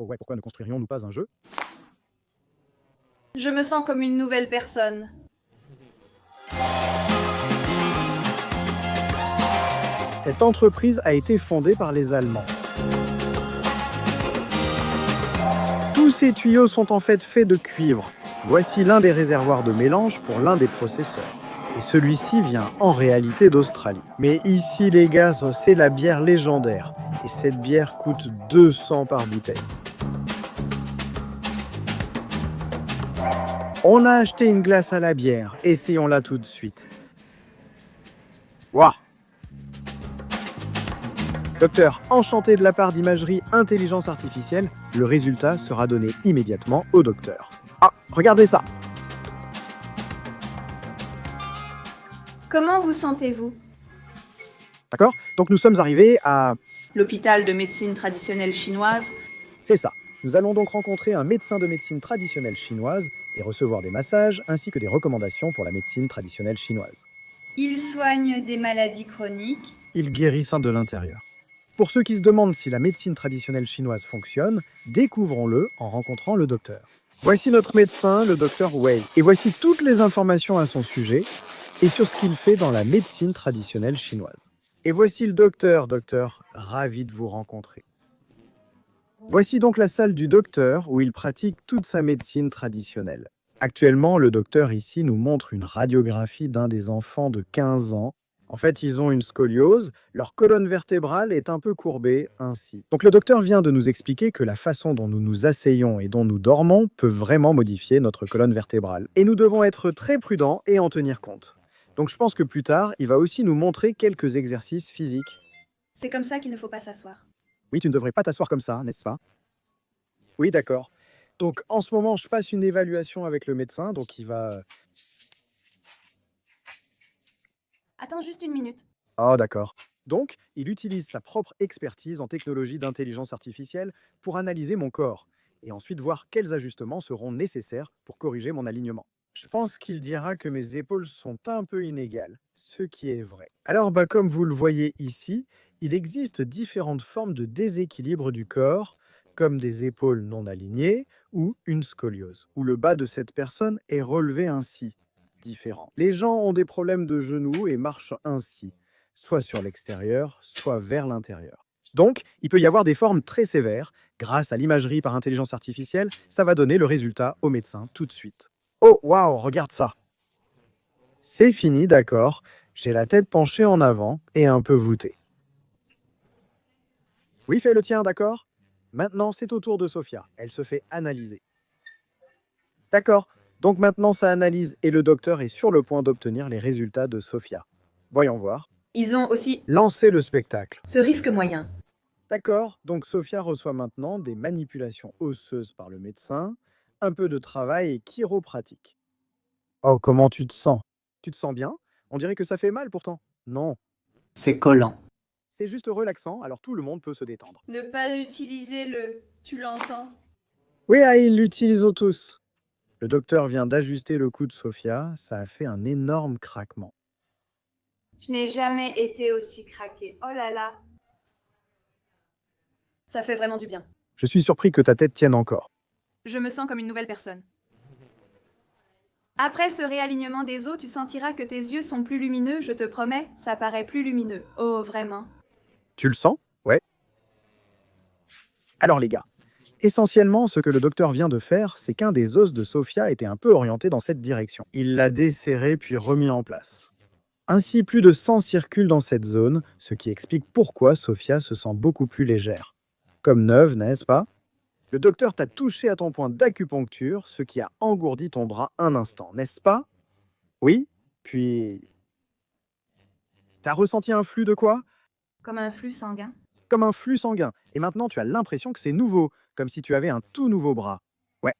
Oh ouais, pourquoi ne construirions-nous pas un jeu? Je me sens comme une nouvelle personne. Cette entreprise a été fondée par les Allemands. Tous ces tuyaux sont en fait faits de cuivre. Voici l'un des réservoirs de mélange pour l'un des processeurs. Et celui-ci vient en réalité d'Australie. Mais ici, les gars, c'est la bière légendaire. Et cette bière coûte 200 par bouteille. On a acheté une glace à la bière. Essayons-la tout de suite. Waouh! Docteur, enchanté de la part d'imagerie intelligence artificielle, le résultat sera donné immédiatement au docteur. Ah, regardez ça! Comment vous sentez-vous? D'accord? Donc nous sommes arrivés à... L'hôpital de médecine traditionnelle chinoise. C'est ça. Nous allons donc rencontrer un médecin de médecine traditionnelle chinoise et recevoir des massages ainsi que des recommandations pour la médecine traditionnelle chinoise. Il soigne des maladies chroniques. Il guérit ça de l'intérieur. Pour ceux qui se demandent si la médecine traditionnelle chinoise fonctionne, découvrons-le en rencontrant le docteur. Voici notre médecin, le docteur Wei. Et voici toutes les informations à son sujet et sur ce qu'il fait dans la médecine traditionnelle chinoise. Et voici le docteur, ravi de vous rencontrer. Voici donc la salle du docteur où il pratique toute sa médecine traditionnelle. Actuellement, le docteur ici nous montre une radiographie d'un des enfants de 15 ans. En fait, ils ont une scoliose, leur colonne vertébrale est un peu courbée, ainsi. Donc le docteur vient de nous expliquer que la façon dont nous nous asseyons et dont nous dormons peut vraiment modifier notre colonne vertébrale. Et nous devons être très prudents et en tenir compte. Donc je pense que plus tard, il va aussi nous montrer quelques exercices physiques. C'est comme ça qu'il ne faut pas s'asseoir. Oui, tu ne devrais pas t'asseoir comme ça, n'est-ce pas? Oui, d'accord. Donc en ce moment, je passe une évaluation avec le médecin, donc il va... Attends juste une minute. Oh, d'accord. Donc, il utilise sa propre expertise en technologie d'intelligence artificielle pour analyser mon corps et ensuite voir quels ajustements seront nécessaires pour corriger mon alignement. Je pense qu'il dira que mes épaules sont un peu inégales, ce qui est vrai. Alors, comme vous le voyez ici, il existe différentes formes de déséquilibre du corps, comme des épaules non alignées ou une scoliose, où le bas de cette personne est relevé ainsi. Différents. Les gens ont des problèmes de genoux et marchent ainsi, soit sur l'extérieur, soit vers l'intérieur. Donc, il peut y avoir des formes très sévères. Grâce à l'imagerie par intelligence artificielle, ça va donner le résultat au médecin tout de suite. Oh, waouh, regarde ça! C'est fini, d'accord. J'ai la tête penchée en avant et un peu voûtée. Oui, fais le tien, d'accord? Maintenant, c'est au tour de Sophia. Elle se fait analyser. D'accord. Donc maintenant, ça analyse et le docteur est sur le point d'obtenir les résultats de Sophia. Voyons voir. Ils ont aussi Lancez le spectacle. ce risque moyen. D'accord, donc Sophia reçoit maintenant des manipulations osseuses par le médecin, un peu de travail et chiropratique. Oh, comment tu te sens? Tu te sens bien? On dirait que ça fait mal pourtant. Non, C'est collant. c'est juste relaxant, alors tout le monde peut se détendre. Ne pas utiliser le... Tu l'entends? Oui, ils l'utilisent tous. Le docteur vient d'ajuster le cou de Sophia, ça a fait un énorme craquement. Je n'ai jamais été aussi craquée. Oh là là. Ça fait vraiment du bien. Je suis surpris que ta tête tienne encore. Je me sens comme une nouvelle personne. Après ce réalignement des os, tu sentiras que tes yeux sont plus lumineux, je te promets, ça paraît plus lumineux. Oh, vraiment. Tu le sens? Ouais. Alors les gars, essentiellement, ce que le docteur vient de faire, c'est qu'un des os de Sophia était un peu orienté dans cette direction. Il l'a desserré puis remis en place. Ainsi, plus de sang circule dans cette zone, ce qui explique pourquoi Sophia se sent beaucoup plus légère. Comme neuve, n'est-ce pas? Le docteur t'a touché à ton point d'acupuncture, ce qui a engourdi ton bras un instant, n'est-ce pas? Oui? Puis... T'as ressenti un flux de quoi? Comme un flux sanguin. Comme un flux sanguin. Et maintenant, tu as l'impression que c'est nouveau, comme si tu avais un tout nouveau bras. Ouais.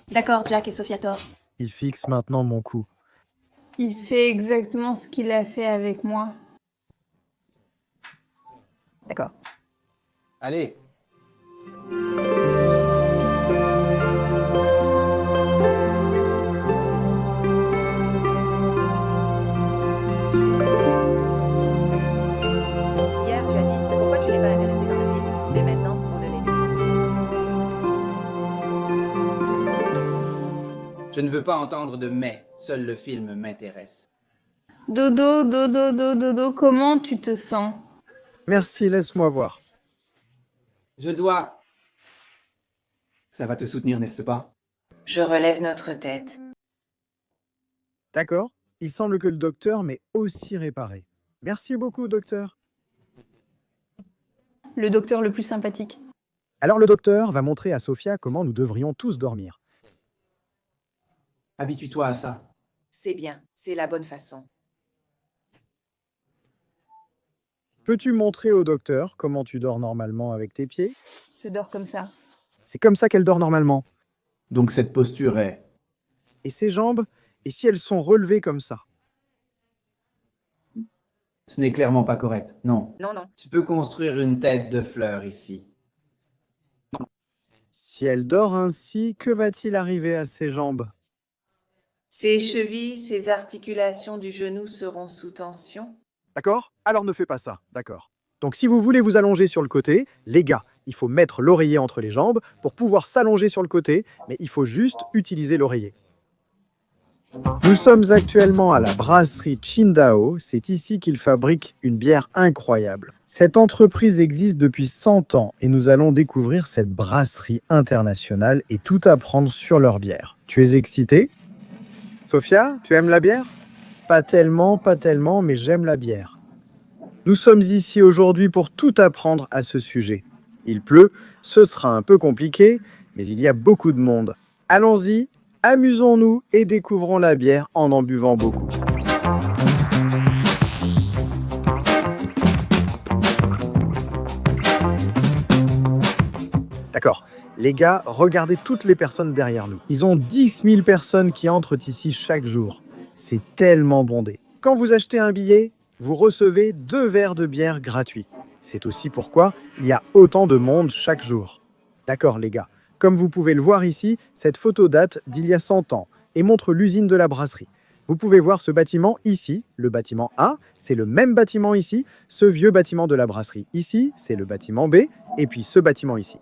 D'accord, Jack et Sophia Thor. Il fixe maintenant mon cou. Il fait exactement ce qu'il a fait avec moi. D'accord. Allez, Hier, tu as dit pourquoi tu n'es pas intéressé par le film. Mais maintenant, Je ne veux pas entendre de mais. Seul le film m'intéresse. Dodo, dodo, dodo, dodo, comment tu te sens? Merci, laisse-moi voir. Je dois... Ça va te soutenir, n'est-ce pas? Je relève notre tête. D'accord. Il semble que le docteur m'ait aussi réparé. Merci beaucoup, docteur. Le docteur le plus sympathique. Alors le docteur va montrer à Sophia comment nous devrions tous dormir. Habitue-toi à ça. C'est bien, c'est la bonne façon. Peux-tu montrer au docteur comment tu dors normalement avec tes pieds? Je dors comme ça. C'est comme ça qu'elle dort normalement. Donc cette posture est... Et ses jambes? Et si elles sont relevées comme ça? Ce n'est clairement pas correct. Non. Non, non. Tu peux construire une tête de fleur ici. Si elle dort ainsi, que va-t-il arriver à ses jambes? Ses chevilles, ses articulations du genou seront sous tension. D'accord? Alors ne fais pas ça, d'accord. Donc si vous voulez vous allonger sur le côté, les gars, il faut mettre l'oreiller entre les jambes pour pouvoir s'allonger sur le côté, mais il faut juste utiliser l'oreiller. Nous sommes actuellement à la brasserie Qingdao. C'est ici qu'ils fabriquent une bière incroyable. Cette entreprise existe depuis 100 ans et nous allons découvrir cette brasserie internationale et tout apprendre sur leur bière. Tu es excitée? Sophia, tu aimes la bière? Pas tellement, mais j'aime la bière. Nous sommes ici aujourd'hui pour tout apprendre à ce sujet. Il pleut, ce sera un peu compliqué, mais il y a beaucoup de monde. Allons-y, amusons-nous et découvrons la bière en buvant beaucoup. D'accord. Les gars, regardez toutes les personnes derrière nous. Ils ont 10 000 personnes qui entrent ici chaque jour. C'est tellement bondé. Quand vous achetez un billet, vous recevez 2 verres de bière gratuits. C'est aussi pourquoi il y a autant de monde chaque jour. D'accord les gars, comme vous pouvez le voir ici, cette photo date d'il y a 100 ans et montre l'usine de la brasserie. Vous pouvez voir ce bâtiment ici, le bâtiment A, c'est le même bâtiment ici, ce vieux bâtiment de la brasserie ici, c'est le bâtiment B, et puis ce bâtiment ici.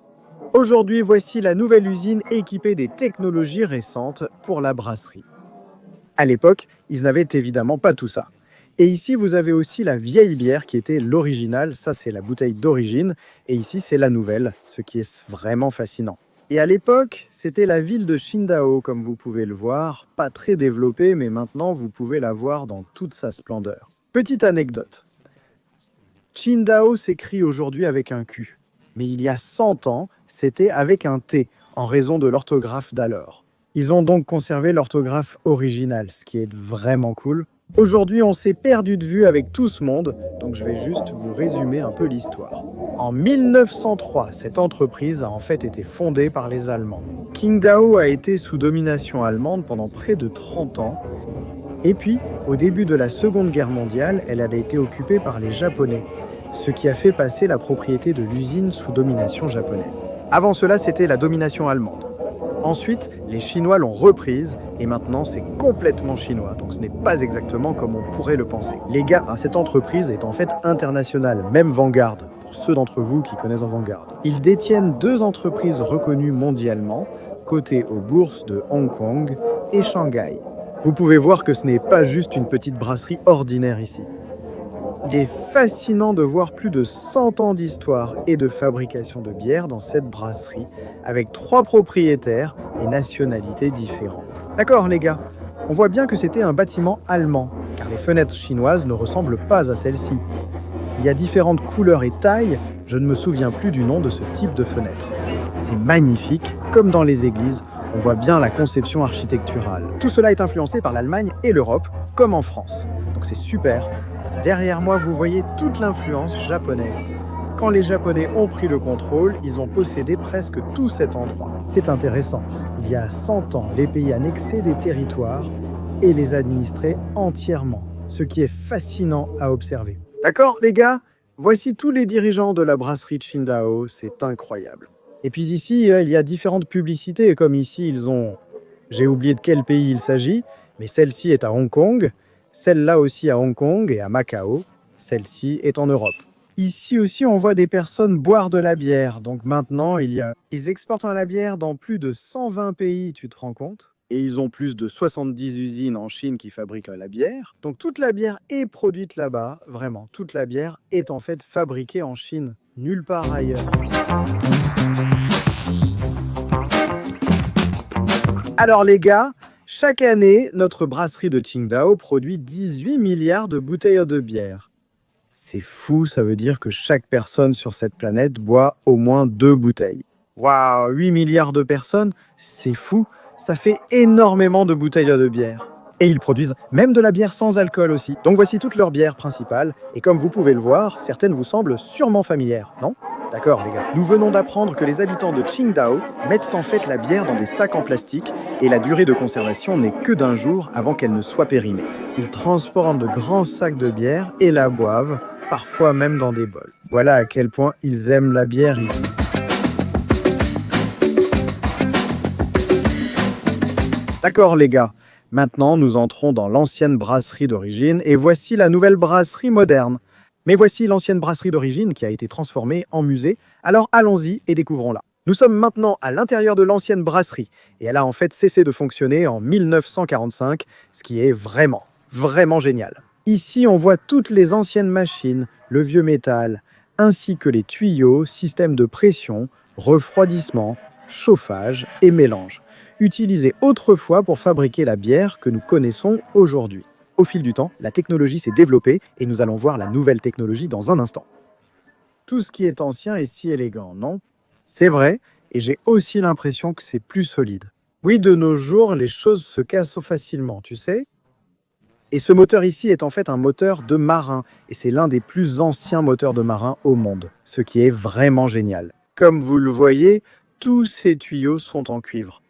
Aujourd'hui, voici la nouvelle usine équipée des technologies récentes pour la brasserie. À l'époque, ils n'avaient évidemment pas tout ça. Et ici, vous avez aussi la vieille bière qui était l'originale, ça c'est la bouteille d'origine, et ici c'est la nouvelle, ce qui est vraiment fascinant. Et à l'époque, c'était la ville de Qingdao, comme vous pouvez le voir, pas très développée, mais maintenant vous pouvez la voir dans toute sa splendeur. Petite anecdote. Qingdao s'écrit aujourd'hui avec un Q, mais il y a 100 ans, c'était avec un T, en raison de l'orthographe d'alors. Ils ont donc conservé l'orthographe originale, ce qui est vraiment cool. Aujourd'hui, on s'est perdu de vue avec tout ce monde, donc je vais juste vous résumer un peu l'histoire. En 1903, cette entreprise a en fait été fondée par les Allemands. Qingdao a été sous domination allemande pendant près de 30 ans. Et puis, au début de la Seconde Guerre mondiale, elle a été occupée par les Japonais, ce qui a fait passer la propriété de l'usine sous domination japonaise. Avant cela, c'était la domination allemande. Ensuite, les Chinois l'ont reprise et maintenant c'est complètement chinois, donc ce n'est pas exactement comme on pourrait le penser. Les gars, cette entreprise est en fait internationale, même Vanguard, pour ceux d'entre vous qui connaissent Vanguard. Ils détiennent 2 entreprises reconnues mondialement, cotées aux bourses de Hong Kong et Shanghai. Vous pouvez voir que ce n'est pas juste une petite brasserie ordinaire ici. Il est fascinant de voir plus de 100 ans d'histoire et de fabrication de bière dans cette brasserie, avec 3 propriétaires et nationalités différentes. D'accord les gars, on voit bien que c'était un bâtiment allemand, car les fenêtres chinoises ne ressemblent pas à celles-ci. Il y a différentes couleurs et tailles, je ne me souviens plus du nom de ce type de fenêtre. C'est magnifique, comme dans les églises, on voit bien la conception architecturale. Tout cela est influencé par l'Allemagne et l'Europe, comme en France. Donc c'est super. Derrière moi, vous voyez toute l'influence japonaise. Quand les Japonais ont pris le contrôle, ils ont possédé presque tout cet endroit. C'est intéressant. Il y a 100 ans, les pays annexaient des territoires et les administraient entièrement, ce qui est fascinant à observer. D'accord, les gars? Voici tous les dirigeants de la brasserie Qingdao, c'est incroyable. Et puis ici, il y a différentes publicités, comme ici, ils ont... J'ai oublié de quel pays il s'agit, mais celle-ci est à Hong Kong. Celle-là aussi à Hong Kong et à Macao. Celle-ci est en Europe. Ici aussi, on voit des personnes boire de la bière. Donc maintenant, ils exportent la bière dans plus de 120 pays, tu te rends compte? Et ils ont plus de 70 usines en Chine qui fabriquent la bière. Donc toute la bière est produite là-bas, vraiment. Toute la bière est en fait fabriquée en Chine, nulle part ailleurs. Alors les gars, chaque année, notre brasserie de Qingdao produit 18 milliards de bouteilles de bière. C'est fou, ça veut dire que chaque personne sur cette planète boit au moins 2 bouteilles. Waouh, 8 milliards de personnes, c'est fou. Ça fait énormément de bouteilles de bière. Et ils produisent même de la bière sans alcool aussi. Donc voici toutes leurs bières principales. Et comme vous pouvez le voir, certaines vous semblent sûrement familières, non? D'accord les gars. Nous venons d'apprendre que les habitants de Qingdao mettent en fait la bière dans des sacs en plastique et la durée de conservation n'est que d'1 jour avant qu'elle ne soit périmée. Ils transportent de grands sacs de bière et la boivent, parfois même dans des bols. Voilà à quel point ils aiment la bière ici. D'accord les gars, maintenant nous entrons dans l'ancienne brasserie d'origine et voici la nouvelle brasserie moderne. Mais voici l'ancienne brasserie d'origine qui a été transformée en musée, alors allons-y et découvrons-la. Nous sommes maintenant à l'intérieur de l'ancienne brasserie et elle a en fait cessé de fonctionner en 1945, ce qui est vraiment génial. Ici on voit toutes les anciennes machines, le vieux métal, ainsi que les tuyaux, systèmes de pression, refroidissement, chauffage et mélange, utilisés autrefois pour fabriquer la bière que nous connaissons aujourd'hui. Au fil du temps, la technologie s'est développée et nous allons voir la nouvelle technologie dans un instant. Tout ce qui est ancien est si élégant, non? C'est vrai, et j'ai aussi l'impression que c'est plus solide. Oui, de nos jours, les choses se cassent facilement, tu sais? Et ce moteur ici est en fait un moteur de marin, et c'est l'un des plus anciens moteurs de marin au monde, ce qui est vraiment génial. Comme vous le voyez, tous ces tuyaux sont en cuivre.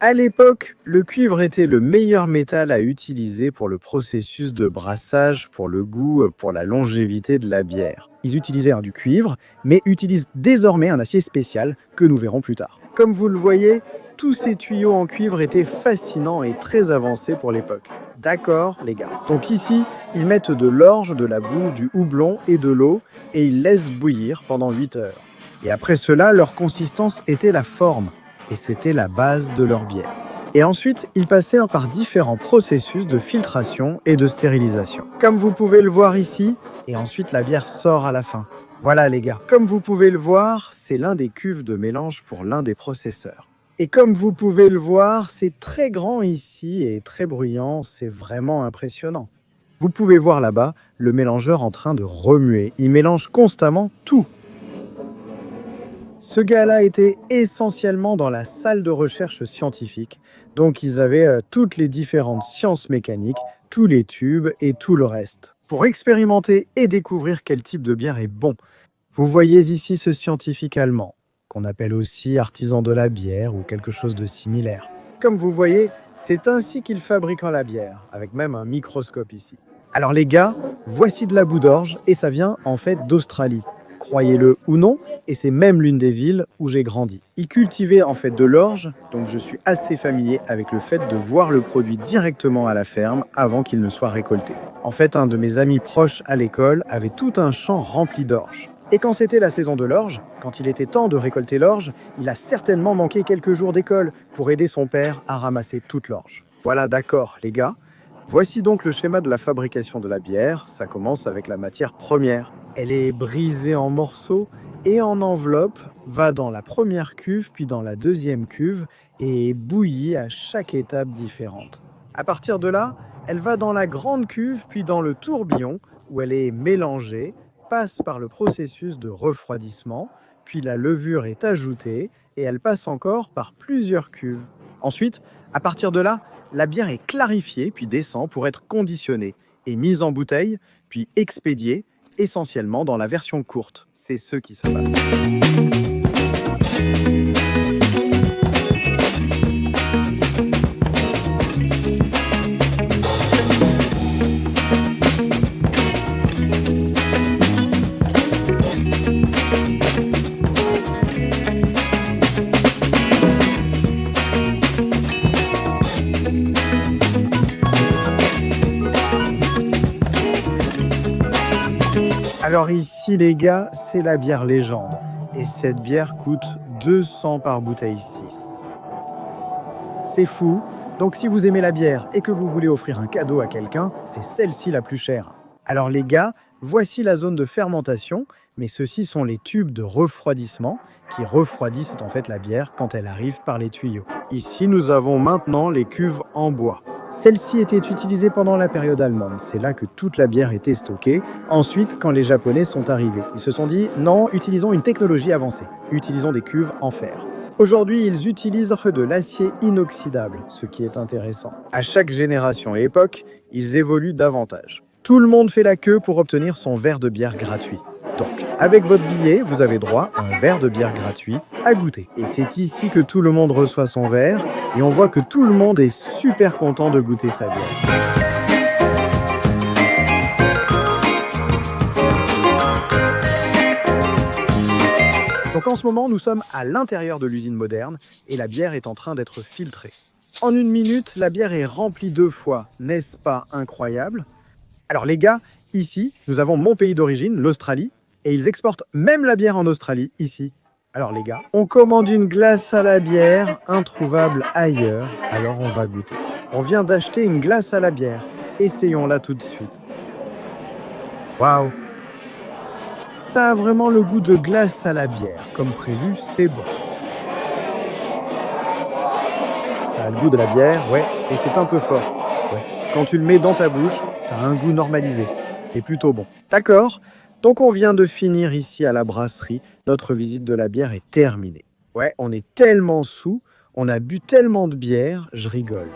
À l'époque, le cuivre était le meilleur métal à utiliser pour le processus de brassage, pour le goût, pour la longévité de la bière. Ils utilisaient du cuivre, mais utilisent désormais un acier spécial que nous verrons plus tard. Comme vous le voyez, tous ces tuyaux en cuivre étaient fascinants et très avancés pour l'époque. D'accord, les gars. Donc ici, ils mettent de l'orge, de la boue, du houblon et de l'eau, et ils laissent bouillir pendant 8 heures. Et après cela, leur consistance était la forme. Et c'était la base de leur bière. Et ensuite, ils passaient par différents processus de filtration et de stérilisation. Comme vous pouvez le voir ici, et ensuite la bière sort à la fin. Voilà les gars, comme vous pouvez le voir, c'est l'un des cuves de mélange pour l'un des processeurs. Et comme vous pouvez le voir, c'est très grand ici et très bruyant, c'est vraiment impressionnant. Vous pouvez voir là-bas le mélangeur en train de remuer, il mélange constamment tout. Ce gars-là était essentiellement dans la salle de recherche scientifique, donc ils avaient toutes les différentes sciences mécaniques, tous les tubes et tout le reste, pour expérimenter et découvrir quel type de bière est bon. Vous voyez ici ce scientifique allemand, qu'on appelle aussi artisan de la bière ou quelque chose de similaire. Comme vous voyez, c'est ainsi qu'ils fabriquent la bière, avec même un microscope ici. Alors les gars, voici de la boue d'orge et ça vient en fait d'Australie. Croyez-le ou non, et c'est même l'une des villes où j'ai grandi. Ils cultivaient en fait de l'orge, donc je suis assez familier avec le fait de voir le produit directement à la ferme avant qu'il ne soit récolté. En fait, un de mes amis proches à l'école avait tout un champ rempli d'orge. Et quand c'était la saison de l'orge, quand il était temps de récolter l'orge, il a certainement manqué quelques jours d'école pour aider son père à ramasser toute l'orge. Voilà, d'accord les gars. Voici donc le schéma de la fabrication de la bière. Ça commence avec la matière première. Elle est brisée en morceaux et en enveloppe, va dans la première cuve, puis dans la deuxième cuve et est bouillie à chaque étape différente. À partir de là, elle va dans la grande cuve, puis dans le tourbillon où elle est mélangée, passe par le processus de refroidissement, puis la levure est ajoutée et elle passe encore par plusieurs cuves. Ensuite, à partir de là, la bière est clarifiée, puis descend pour être conditionnée et mise en bouteille, puis expédiée, essentiellement dans la version courte. C'est ce qui se passe. Alors ici les gars, c'est la bière légende. Et cette bière coûte 200 par bouteille 6. C'est fou, Donc si vous aimez la bière et que vous voulez offrir un cadeau à quelqu'un, c'est celle-ci la plus chère. Alors les gars, voici la zone de fermentation, mais ceux-ci sont les tubes de refroidissement qui refroidissent en fait la bière quand elle arrive par les tuyaux. Ici, nous avons maintenant les cuves en bois. Celles-ci étaient utilisées pendant la période allemande. C'est là que toute la bière était stockée. Ensuite, quand les Japonais sont arrivés, ils se sont dit « Non, utilisons une technologie avancée. Utilisons des cuves en fer. » Aujourd'hui, ils utilisent de l'acier inoxydable, ce qui est intéressant. À chaque génération et époque, ils évoluent davantage. Tout le monde fait la queue pour obtenir son verre de bière gratuit. Donc, avec votre billet, vous avez droit à un verre de bière gratuit à goûter. Et c'est ici que tout le monde reçoit son verre, et on voit que tout le monde est super content de goûter sa bière. Donc en ce moment, nous sommes à l'intérieur de l'usine moderne, et la bière est en train d'être filtrée. En 1 minute, la bière est remplie 2 fois, n'est-ce pas incroyable ? Alors les gars, ici, nous avons mon pays d'origine, l'Australie, et ils exportent même la bière en Australie, ici. Alors les gars, on commande une glace à la bière, introuvable ailleurs, alors on va goûter. On vient d'acheter une glace à la bière, essayons-la tout de suite. Waouh! Ça a vraiment le goût de glace à la bière, comme prévu, c'est bon. Ça a le goût de la bière, ouais, et c'est un peu fort. Ouais. Quand tu le mets dans ta bouche, ça a un goût normalisé. C'est plutôt bon. D'accord ? Donc on vient de finir ici à la brasserie. Notre visite de la bière est terminée. Ouais, on est tellement sous, on a bu tellement de bière, je rigole.